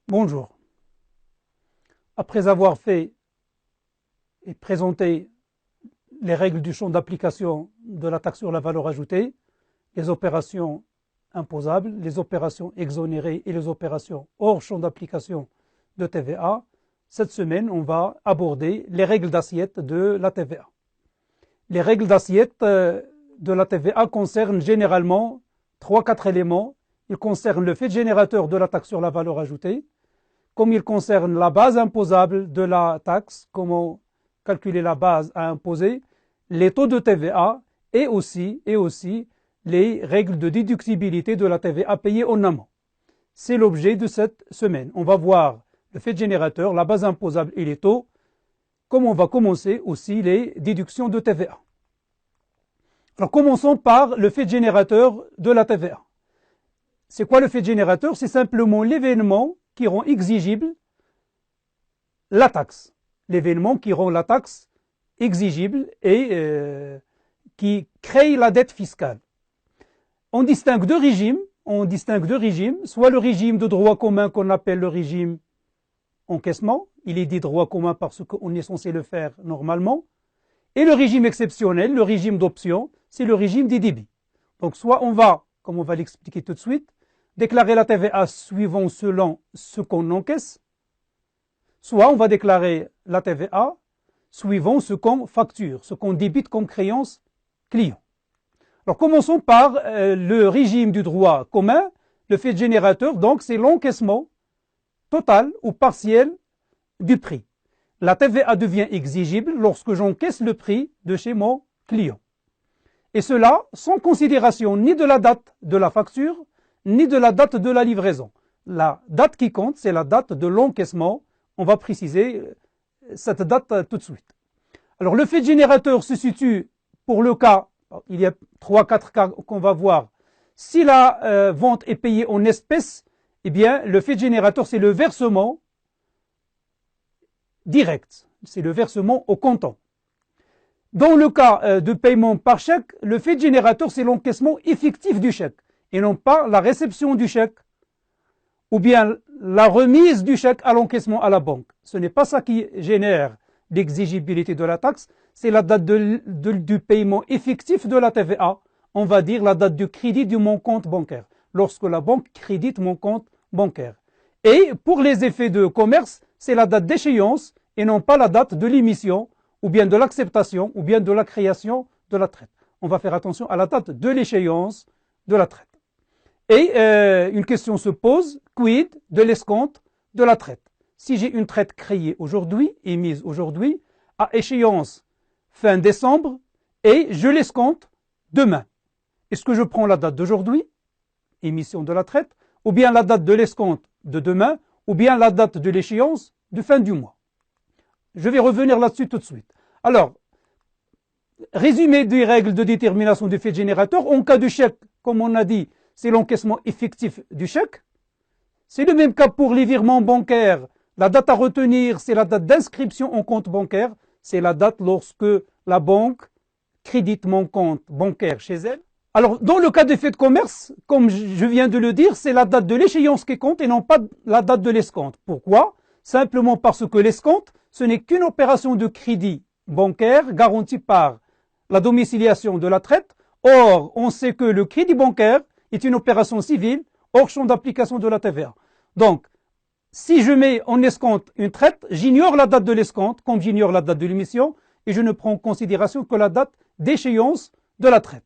Bonjour. Après avoir fait et présenté les règles du champ d'application de la taxe sur la valeur ajoutée, les opérations imposables, les opérations exonérées et les opérations hors champ d'application de TVA, cette semaine, on va aborder les règles d'assiette de la TVA. Les règles d'assiette de la TVA concernent généralement 3-4 éléments. Ils concernent le fait générateur de la taxe sur la valeur ajoutée, comme il concerne la base imposable de la taxe, comment calculer la base à imposer, les taux de TVA et aussi les règles de déductibilité de la TVA payée en amont. C'est l'objet de cette semaine. On va voir le fait générateur, la base imposable et les taux, comme on va commencer aussi les déductions de TVA. Alors commençons par le fait générateur de la TVA. C'est quoi le fait générateur? C'est simplement l'événement qui rend exigible la taxe. L'événement qui rend la taxe exigible et qui crée la dette fiscale. On distingue deux régimes, soit le régime de droit commun qu'on appelle le régime encaissement, il est dit droit commun parce qu'on est censé le faire normalement, et le régime exceptionnel, le régime d'option, c'est le régime des débits. Donc soit on va, comme on va l'expliquer tout de suite, déclarer la TVA suivant selon ce qu'on encaisse, soit on va déclarer la TVA suivant ce qu'on facture, ce qu'on débite comme créance client. Alors commençons par le régime du droit commun. Le fait générateur, donc, c'est l'encaissement total ou partiel du prix. La TVA devient exigible lorsque j'encaisse le prix de chez mon client. Et cela sans considération ni de la date de la facture, ni de la date de la livraison. La date qui compte, c'est la date de l'encaissement. On va préciser cette date tout de suite. Alors le fait générateur se situe pour le cas, il y a 3-4 cas qu'on va voir. Si la vente est payée en espèces, eh bien le fait générateur c'est le versement direct, c'est le versement au comptant. Dans le cas de paiement par chèque, le fait générateur c'est l'encaissement effectif du chèque et non pas la réception du chèque ou bien la remise du chèque à l'encaissement à la banque. Ce n'est pas ça qui génère l'exigibilité de la taxe, c'est la date du paiement effectif de la TVA, on va dire la date du crédit de mon compte bancaire, lorsque la banque crédite mon compte bancaire. Et pour les effets de commerce, c'est la date d'échéance et non pas la date de l'émission, ou bien de l'acceptation, ou bien de la création de la traite. On va faire attention à la date de l'échéance de la traite. Et une question se pose, quid de l'escompte de la traite? Si j'ai une traite créée aujourd'hui, émise aujourd'hui, à échéance fin décembre, et je l'escompte demain. Est-ce que je prends la date d'aujourd'hui, émission de la traite, ou bien la date de l'escompte de demain, ou bien la date de l'échéance de fin du mois? Je vais revenir là-dessus tout de suite. Alors, résumé des règles de détermination du fait générateur, en cas de chèque, comme on a dit, c'est l'encaissement effectif du chèque. C'est le même cas pour les virements bancaires. La date à retenir, c'est la date d'inscription en compte bancaire. C'est la date lorsque la banque crédite mon compte bancaire chez elle. Alors, dans le cas des faits de commerce, comme je viens de le dire, c'est la date de l'échéance qui compte et non pas la date de l'escompte. Pourquoi? Simplement parce que l'escompte, ce n'est qu'une opération de crédit bancaire garantie par la domiciliation de la traite. Or, on sait que le crédit bancaire est une opération civile hors champ d'application de la TVA. Donc, si je mets en escompte une traite, j'ignore la date de l'escompte, comme j'ignore la date de l'émission, et je ne prends en considération que la date d'échéance de la traite.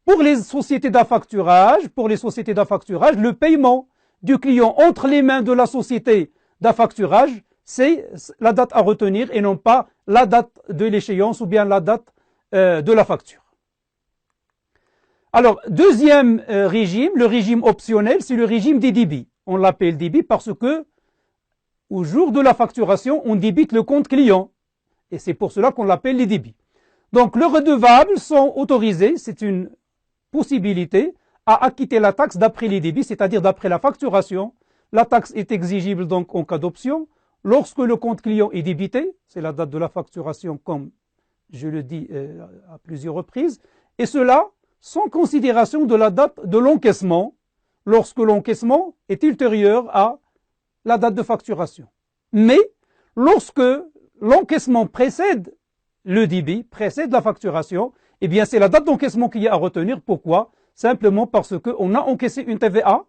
Pour les sociétés d'affacturage, le paiement du client entre les mains de la société d'affacturage, c'est la date à retenir et non pas la date de l'échéance ou bien la date de la facture. Alors, deuxième régime, le régime optionnel, c'est le régime des débits. On l'appelle débit parce que, au jour de la facturation, on débite le compte client. Et c'est pour cela qu'on l'appelle les débits. Donc, les redevables sont autorisés, c'est une possibilité, à acquitter la taxe d'après les débits, c'est-à-dire d'après la facturation. La taxe est exigible donc en cas d'option. Lorsque le compte client est débité, c'est la date de la facturation comme je le dis à plusieurs reprises, et cela sans considération de la date de l'encaissement lorsque l'encaissement est ultérieur à la date de facturation. Mais lorsque l'encaissement précède le débit, précède la facturation, eh bien c'est la date d'encaissement qu'il y a à retenir. Pourquoi? Simplement parce qu'on a encaissé une TVA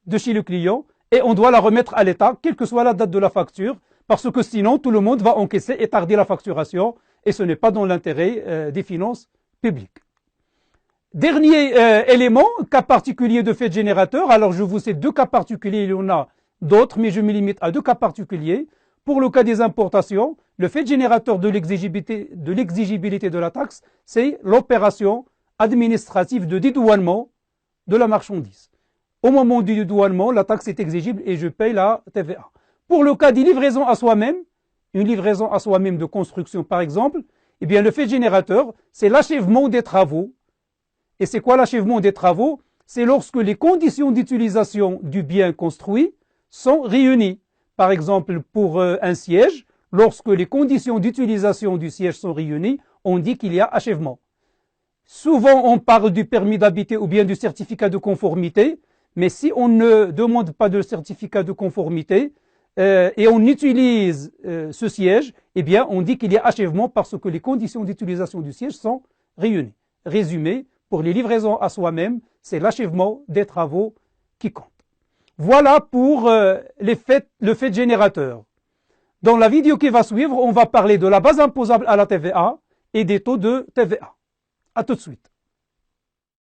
de chez le client et on doit la remettre à l'État, quelle que soit la date de la facture, parce que sinon tout le monde va encaisser et tarder la facturation et ce n'est pas dans l'intérêt des finances publiques. Dernier élément, cas particulier de fait générateur. Alors je vous cite deux cas particuliers, il y en a d'autres, mais je me limite à deux cas particuliers. Pour le cas des importations, le fait générateur de l'exigibilité de la taxe, c'est l'opération administrative de dédouanement de la marchandise. Au moment du dédouanement, la taxe est exigible et je paye la TVA. Pour le cas des livraisons à soi-même, une livraison à soi-même de construction par exemple, eh bien le fait générateur, c'est l'achèvement des travaux. Et c'est quoi l'achèvement des travaux? C'est lorsque les conditions d'utilisation du bien construit sont réunies. Par exemple, pour un siège, lorsque les conditions d'utilisation du siège sont réunies, on dit qu'il y a achèvement. Souvent, on parle du permis d'habiter ou bien du certificat de conformité, mais si on ne demande pas de certificat de conformité et on utilise ce siège, eh bien, on dit qu'il y a achèvement parce que les conditions d'utilisation du siège sont réunies. Résumé, pour les livraisons à soi-même, c'est l'achèvement des travaux qui compte. Voilà pour le fait générateur. Dans la vidéo qui va suivre, on va parler de la base imposable à la TVA et des taux de TVA. À tout de suite.